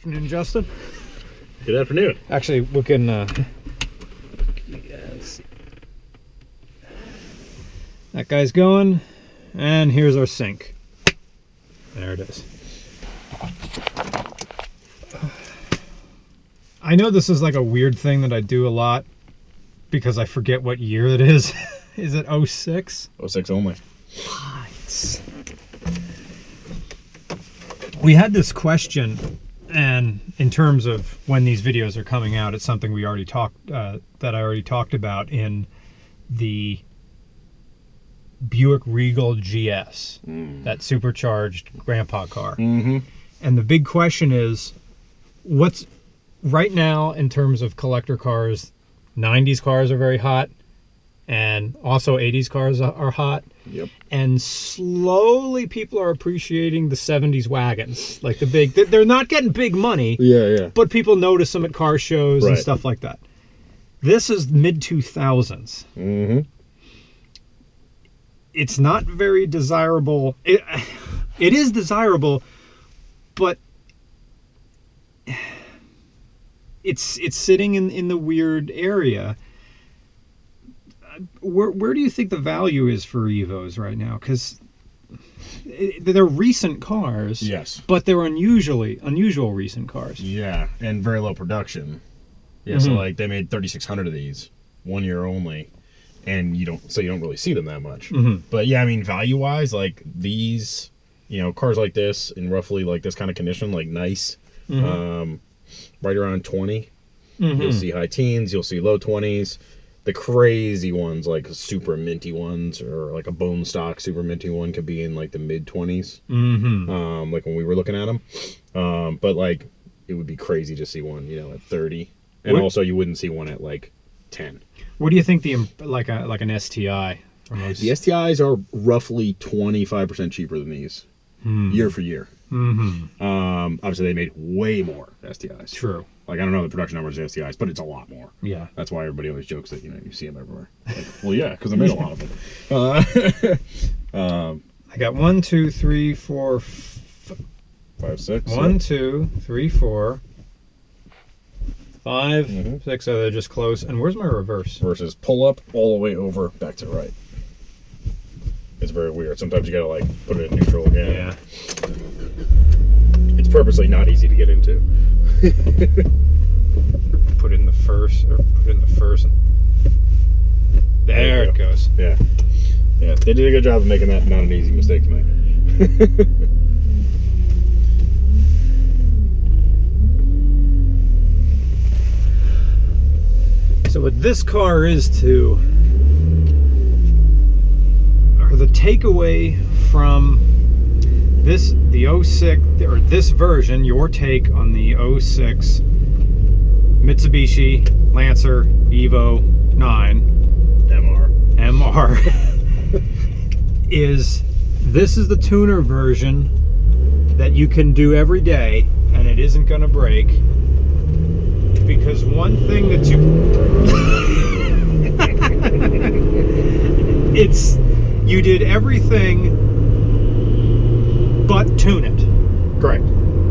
afternoon, Justin. Good afternoon. Actually, we can. Yes. That guy's going, and here's our sink. There it is. I know this is like a weird thing that I do a lot because I forget what year it is. Is it 06? 06 only. What? We had this question, and in terms of when these videos are coming out, it's something we already talked that I already talked about in the Buick Regal GS, that supercharged grandpa car. And the big question is, what's right now in terms of collector cars? 90s cars are very hot, and also 80s cars are hot. Yep. And slowly people are appreciating the 70s wagons, like the big. They're not getting big money. Yeah. But people notice them at car shows and Right. stuff like that. This is mid 2000s. It's not very desirable. It is desirable, but it's sitting in the weird area. Where do you think the value is for Evos right now? Because they're recent cars. Yes. But they're unusual recent cars. Yeah, and very low production. Yeah, so like they made 3,600 of these 1 year only, and you don't really see them that much. But yeah, I mean, value wise, like these, cars like this in roughly like this kind of condition, like nice, right around 20. You'll see high teens, you'll see low 20s. The crazy ones, like super minty ones, or like a bone stock super minty one, could be in like the mid 20s. Like when we were looking at them. But like it would be crazy to see one, at 30, and also you wouldn't see one at like 10. What do you think like an STI? The STIs are roughly 25% cheaper than these, year for year. Obviously they made way more STIs. True. Like, I don't know the production numbers of STIs, but it's a lot more. Yeah. That's why everybody always jokes that, you see them everywhere. Like, well, yeah, because I made a lot of them. I got 1, 2, 3, 4, 5, 6. 1, 2, 3, 4, 5, 6. So they're just close. And where's my reverse? Versus pull up all the way over, back to the right. It's very weird. Sometimes you gotta like put it in neutral again. Yeah. It's purposely not easy to get into. Put it in the first, There it goes. Yeah. Yeah, they did a good job of making that not an easy mistake to make. So what this car is or the takeaway from this, the 06, or this version, your take on the 06 Mitsubishi Lancer Evo 9 MR is this is the tuner version that you can do every day and it isn't going to break, because one thing that you did everything but tune it. Correct.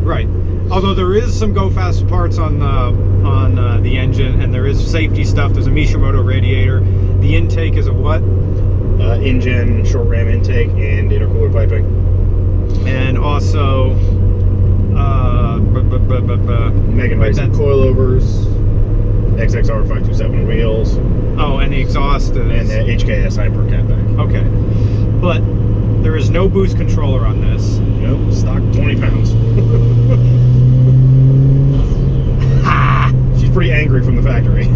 Right. Although there is some go fast parts on the engine, and there is safety stuff. There's a Mitsubishi radiator. The intake is a what? Engine, short ram intake, and intercooler piping. And also Megan Racing coilovers, XXR 527 wheels. Oh, and the exhaust is... And the HKS Hyper catback. Okay. But there is no boost controller on this. Nope, stock 20 pounds. She's pretty angry from the factory.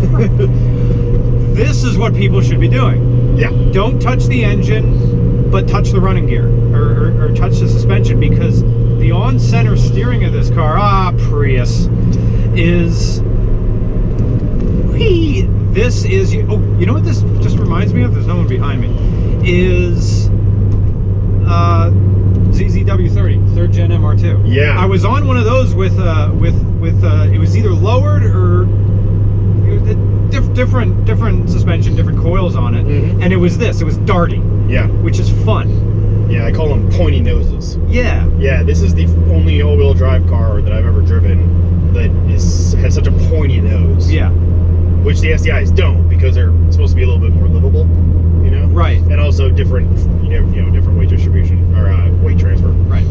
This is what people should be doing. Yeah. Don't touch the engine, but touch the running gear, or touch the suspension, because the on-center steering of this car, Prius, is... This is... Oh, you know what this just reminds me of? There's no one behind me. Is... ZZW30, 3rd Gen MR2. Yeah. I was on one of those with it was either lowered or different suspension, different coils on it, and it was darting. Yeah. Which is fun. Yeah, I call them pointy noses. Yeah. Yeah, this is the only all-wheel drive car that I've ever driven that has such a pointy nose. Yeah. Which the STIs don't, because they're supposed to be a little bit more livable, you know? Right. And also different, different weight distribution, or weight transfer. Right.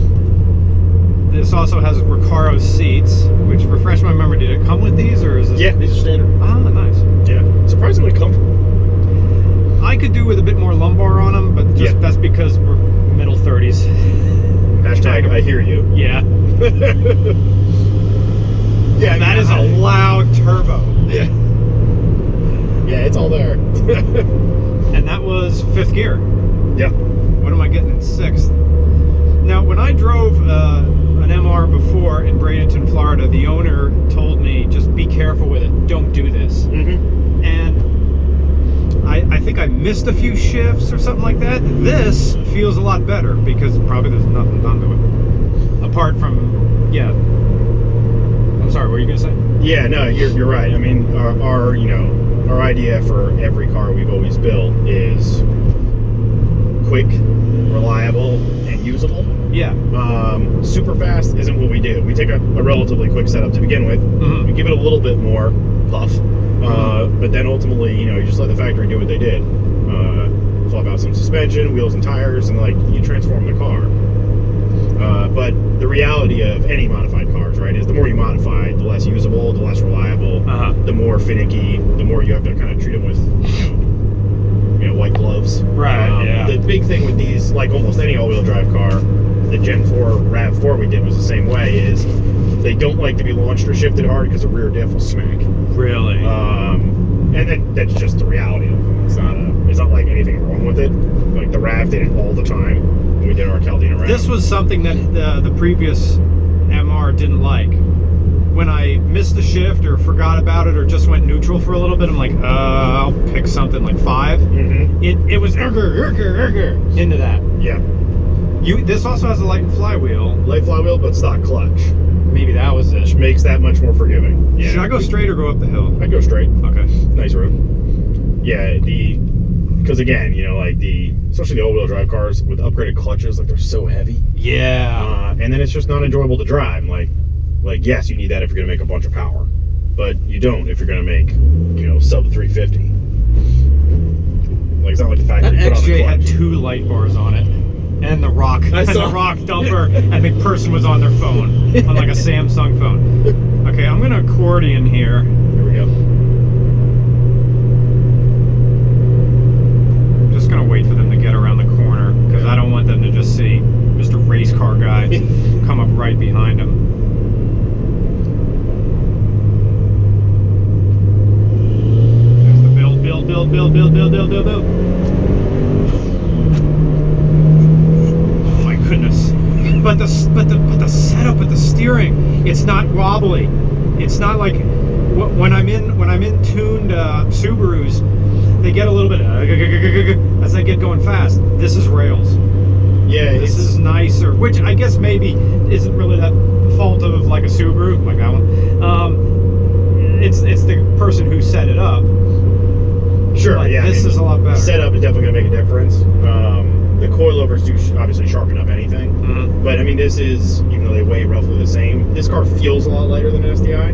This also has Recaro seats, which, refresh my memory, did it come with these, or is this? Yeah, these are standard. Ah, nice. Yeah, surprisingly comfortable. I could do with a bit more lumbar on them, but just that's because we're middle 30s. Hashtag I hear you. Yeah. Yeah, that is a loud turbo. Yeah. Yeah, it's all there. And that was 5th gear. Yeah. What am I getting in 6th? Now, when I drove an MR before in Bradenton, Florida, the owner told me, just be careful with it. Don't do this. Mm-hmm. And I think I missed a few shifts or something like that. This feels a lot better because probably there's nothing done to it. Apart from, yeah. I'm sorry, what were you going to say? Yeah, no, you're right. I mean, our idea for every car we've always built is quick, reliable, and usable. Yeah. Super fast isn't what we do. We take a relatively quick setup to begin with. Mm-hmm. We give it a little bit more puff, but then ultimately, you just let the factory do what they did. Swap out some suspension, wheels and tires, and you transform the car. But the reality of any modified cars, right, is the more you modify, the less usable, the less reliable, the more finicky, the more you have to kind of treat them with, white gloves. Right, yeah. The big thing with these, like almost any all-wheel drive car, the Gen 4 RAV4 we did was the same way, is they don't like to be launched or shifted hard because the rear diff will smack. Really? And that's just the reality of it. It's not like anything wrong with it. Like the RAV did it all the time when we did our Caldina RAV. This was something that the previous MR didn't like. When I missed the shift or forgot about it or just went neutral for a little bit, I'm like, I'll pick something like 5. Mm-hmm. It was into that. Yeah. This also has a light flywheel. Light flywheel, but stock clutch. Maybe that was it. Which makes that much more forgiving. Yeah. Should I go straight or go up the hill? I'd go straight. Okay. Nice road. Yeah, because again, especially the all-wheel drive cars with upgraded clutches, they're so heavy. Yeah. And then it's just not enjoyable to drive. Like yes, you need that if you're gonna make a bunch of power, but you don't if you're gonna make, sub 350. Like it's not like the fact that you put on the XJ had clutch. 2 light bars on it, and the rock, I saw. the rock dumper, and the person was on their phone, on like a Samsung phone. Okay, I'm gonna accordion here. Here we go. I'm just gonna wait for them to get around the corner because I don't want them to just see Mr. Race Car Guy come up right behind him. There's the build. Oh my goodness! But the setup with the steering, it's not wobbly. It's not like when I'm in tuned Subarus, they get a little bit as they get going fast. This is rails. Yeah, This is nicer, which I guess maybe isn't really that fault of like a Subaru, like that one. It's the person who set it up. sure. But Yeah, this is a lot better. Setup is definitely gonna make a difference. The coilovers do obviously sharpen up anything, but I mean, this is, even though they weigh roughly the same, this car feels a lot lighter than an STI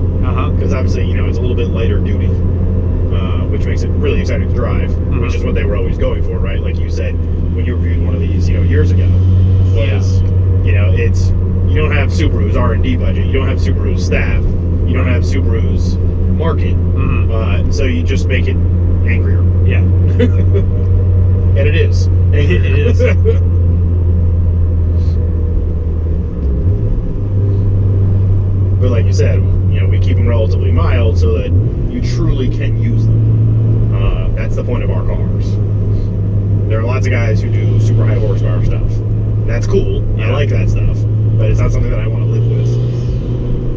because obviously it's a little bit lighter duty, which makes it really exciting to drive, which is what they were always going for, right? Like you said when you reviewed one of these, years ago, was it's, you don't have Subaru's R&D budget, you don't have Subaru's staff, you don't have Subaru's market, so you just make it angrier. Yeah. And it is. It is. But like you said, we keep them relatively mild so that you truly can use them. That's the point of our cars. There are lots of guys who do super high horsepower stuff. That's cool. I like that stuff. But it's not something that I want to live with.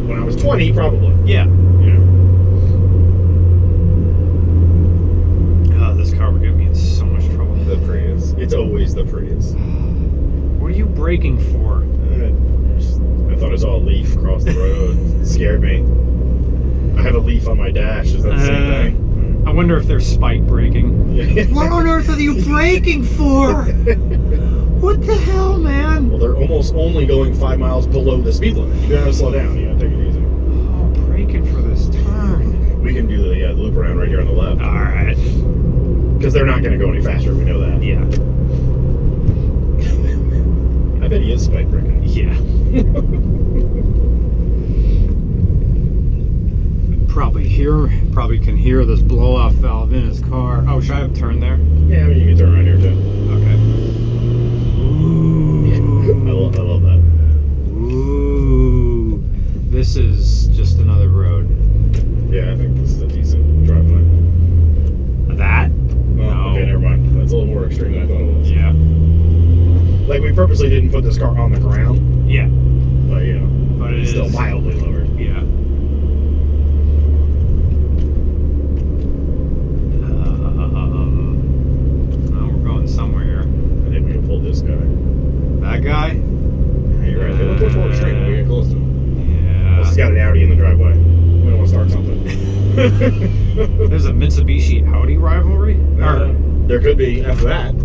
When I was 20, probably. Yeah. This car would get me in so much trouble. The Prius. It's always the Prius. What are you braking for? I thought I saw a leaf cross the road. It scared me. I have a leaf on my dash. Is that the same thing? I wonder if they're spike braking. Yeah. What on earth are you braking for? What the hell man. Well, they're almost only going 5 miles below the speed limit. You gotta slow down. You gotta take it easy. Oh, braking for this turn. We can do the loop around right here on the left. All right. Because they're not gonna go any faster. We know that. Yeah. I bet he is spike braking. Yeah. Probably can hear this blow-off valve in his car. Oh, should I have turned there? Yeah, I mean, you can turn around here too. Okay. Ooh. Yeah, I love that. Ooh. This is just another road. Yeah, I think this is a decent driveway. That? Well, No. okay, never mind. That's a little more extreme than I thought it was. Yeah. Like, we purposely didn't put this car on the ground, Yeah. but, you know, But it's still mildly lower. Yeah. Well, we're going somewhere here. I think we can pull this guy. That guy? Yeah, you're right. They look much more extreme when we get close to him. Yeah. Well, he's got an Audi in the driveway. We don't want to start something. There's a Mitsubishi Audi rivalry? Or, There could be after that.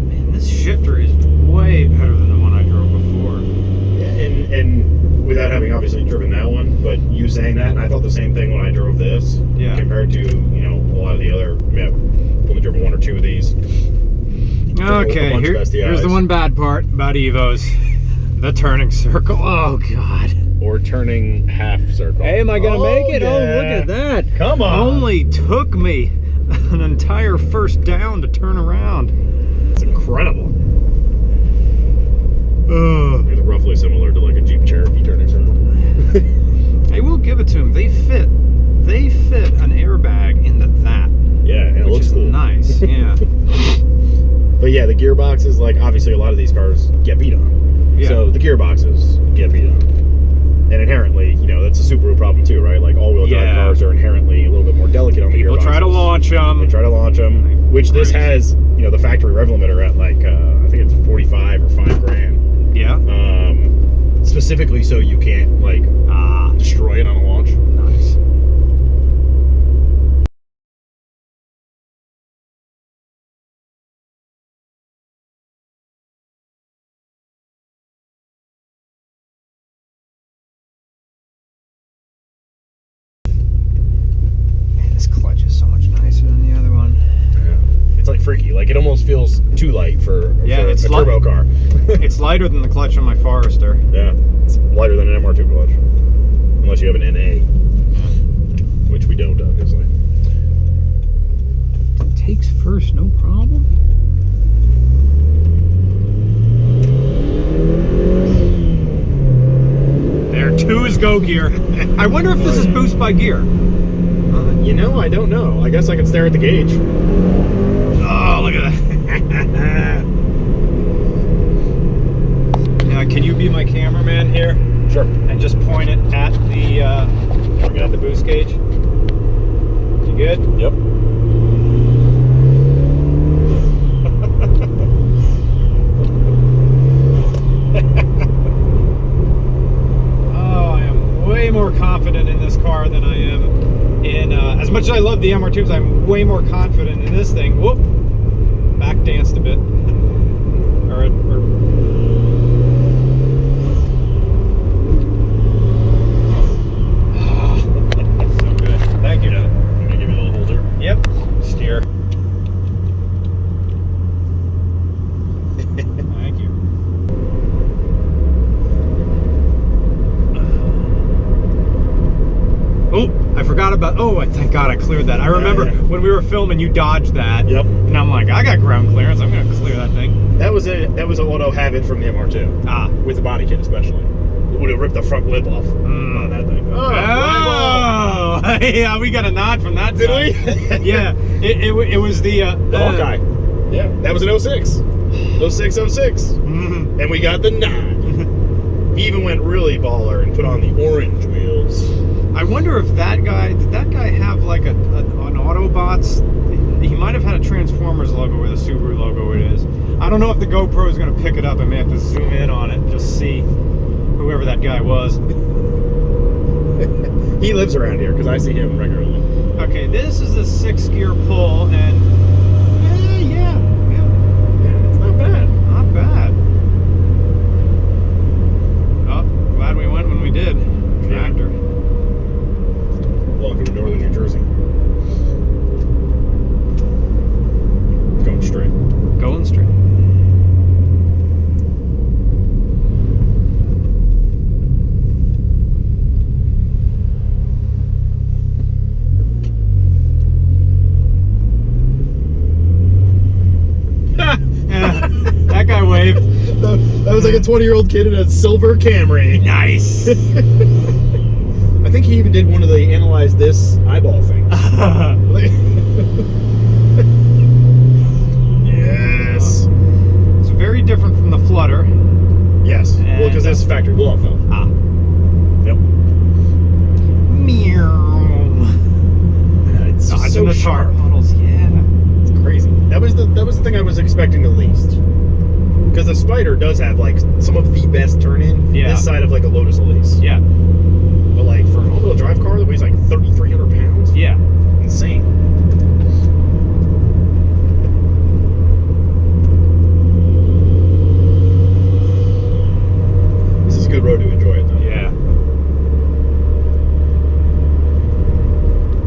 man, this shifter is way better than the one I drove before. and without having obviously driven that one, but you saying that, I thought the same thing when I drove this. Yeah. Compared to, you know, a lot of the other, yeah, only driven 1 or 2 of these. Okay, here's the one bad part about Evos. The turning circle. Oh, God. Or turning half circle. Hey, am I going to make it? Yeah. Oh, look at that. Come on. Only took me an entire first down to turn around. It's incredible. Ugh. It's roughly similar to like a Jeep Cherokee turning circle. I will give it to them. They fit an airbag into that. Yeah, and it Which looks is cool. nice. Yeah. But yeah, the gearboxes, like obviously a lot of these cars get beat on. Yeah. So the gearboxes get beat on. And inherently, you know, that's a Subaru problem too, right? Like all-wheel drive cars are inherently a little bit more delicate on the gearboxes. People try to launch them. They try to launch them, which this Crazy. has, you know, the factory rev limiter at like, I think it's 45 or 5 grand. Yeah. Specifically so you can't like destroy it on a launch. Nice. Man, this clutch is so much nicer than the other one. Yeah. It's like freaky. Like it almost feels too light for a turbo car. It's lighter than the clutch on my Forester. Yeah, it's lighter than an MR2 clutch. Unless you have an NA. Which we don't, obviously. It takes first, no problem. There, 2 is go gear. I wonder if this is boost by gear. You know, I don't know. I guess I could stare at the gauge. Oh, look at that. Now, can you be my cameraman here? Sure. And just point it at the boost gauge? You good? Yep. Oh, I am way more confident in this car than I am in, as much as I love the MR2s, I'm way more confident in this thing. Whoop! Back danced a bit. So good. Thank you. Yeah. Let me give you a little holder. Yep. Steer. Thank you. Oh, I forgot about. Oh, thank God I cleared that. I remember when we were filming, you dodged that. Yep. And I'm like, I got ground clearance. I'm gonna clear that thing. That was an auto habit from the MR2. Ah. With the body kit especially. It would have ripped the front lip off on that thing. Oh, yeah, we got a nod from that. Did guy. we? Yeah, it was the Hawkeye. Yeah, that was an 06. 06. Mhm. And we got the nod. He even went really baller and put on the orange wheels. I wonder if did that guy have like an Autobots? He might have had a Transformers logo where the Subaru logo it is. I don't know if the GoPro is going to pick it up. I may have to zoom in on it and just see whoever that guy was. He lives around here because I see him regularly. Okay, this is a 6-gear pull, and That was like a 20-year-old kid in a silver Camry. Nice. I think he even did one of the analyze this eyeball things. Yes. It's very different from the Flutter. Yes. And, well, because that's factory blow-off valve. Ah. Yep. Meow. It's just so the sharp. tar puddles. Yeah. It's crazy. That was the thing I was expecting the least. Because the Spider does have like some of the best turn-in this side of like a Lotus Elise. Yeah. But like for an all-wheel drive car that weighs like 3,300 pounds. Yeah. Insane. This is a good road to enjoy it though. Yeah.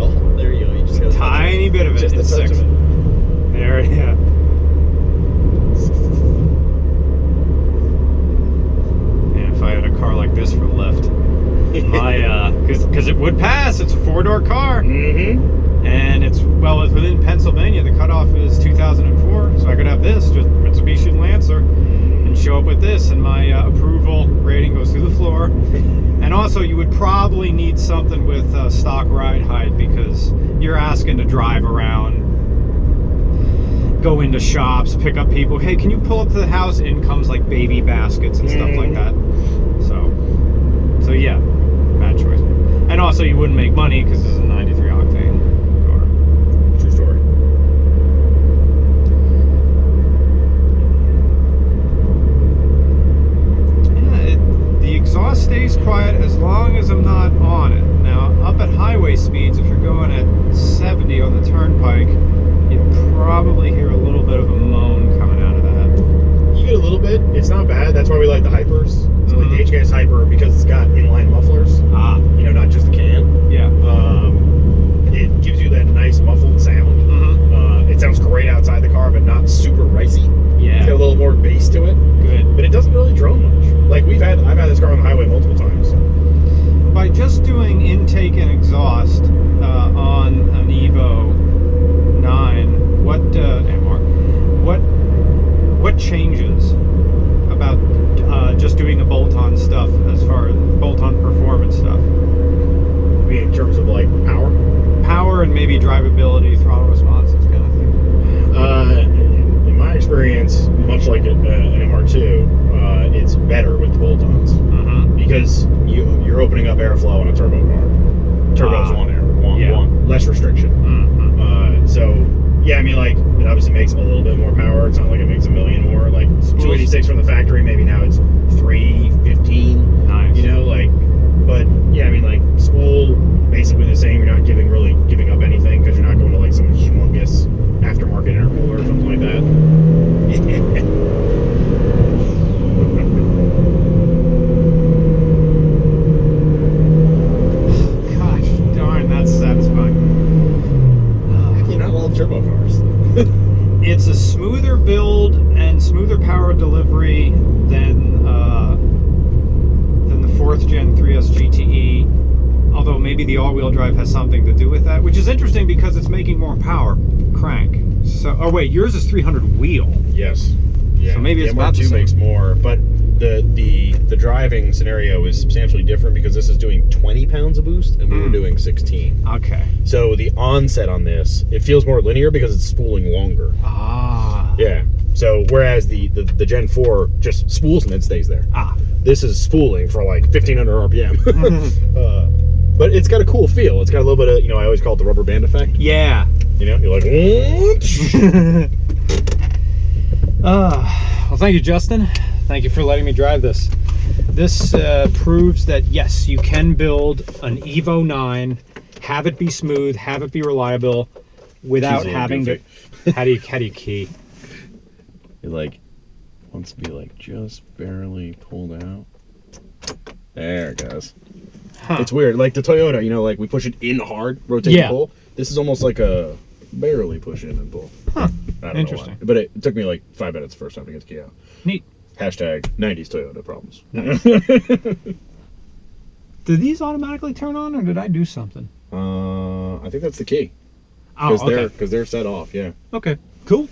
Oh, there you go. You just got Tiny bit of it. Just a It's touch six. of it. There, yeah. And if I had a car like this for lift, because it would pass. It's a 4-door car. Mm-hmm. And it's within Pennsylvania. The cutoff is 2004, so I could have this, just Mitsubishi Lancer, and show up with this, and my approval rating goes through the floor. And also, you would probably need something with stock ride height, because you're asking to drive around, go into shops, pick up people. Hey, can you pull up to the house? In comes like baby baskets and stuff like that. So yeah, bad choice. And also, you wouldn't make money because this is a 93 octane car. True story. Yeah, the exhaust stays quiet as long as I'm not on it. Now, up at highway speeds, if you're going at 70 on the turnpike, you'd probably hear a little bit of a moan coming out of that. You get a little bit. It's not bad. That's why we like the Hypers. So like the HKS Hyper, because it's got inline mufflers. Ah. You know, not just the can. Yeah. It gives you that nice muffled sound. It sounds great outside the car, but not super ricey. Yeah. It's got a little more bass to it. Good. But it doesn't really drone much. Like I've had this car on the highway multiple times. By just doing intake and exhaust on an Evo 9, what changes about just doing the bolt-on stuff as far as bolt-on performance stuff? I mean, in terms of like Power and maybe drivability, throttle responses, kind of thing. in my experience, much like an MR2, it's better with the bolt-ons because you're opening up airflow on a turbo car. Turbos want less restriction. So yeah, I mean, like it obviously makes a little bit more power. It's not like it makes a million more. Like 286 from the factory, maybe now it's 315. Nice. You know, like, but yeah, I mean, like spool basically the same. You're not giving up anything because you're not going to like some humongous aftermarket intercooler or something like that. Gosh darn, that's satisfying. You know, I love turbo cars. It's a smoother build and smoother power delivery than the 4th Gen 3S GTE. Although maybe the all-wheel drive has something to do with that, which is interesting because it's making more power crank. So, oh wait, yours is 300 wheel. Yes. Yeah. So maybe it's the about the MR2 same. makes more, but the driving scenario is substantially different because this is doing 20 pounds of boost and we were doing 16. Okay. So the onset on this, it feels more linear because it's spooling longer. Ah. Yeah. So whereas the Gen 4 just spools and it stays there. Ah. This is spooling for like 1500 RPM. But it's got a cool feel. It's got a little bit of, you know, I always call it the rubber band effect. Yeah. You know, you're like, well, thank you, Justin. Thank you for letting me drive this. This proves that, yes, you can build an Evo 9, have it be smooth, have it be reliable, without having to... How do you key? It like wants to be like just barely pulled out. There it goes. Huh. It's weird. Like the Toyota, you know, like we push it in hard, rotate and pull. This is almost like a barely push in and pull. Huh. I don't Interesting. know why. But it took me like 5 minutes the first time to get the key out. Neat. Hashtag 90s Toyota problems. Nice. Did these automatically turn on, or did I do something? I think that's the key. Oh, okay. Because they're set off, yeah. Okay, cool.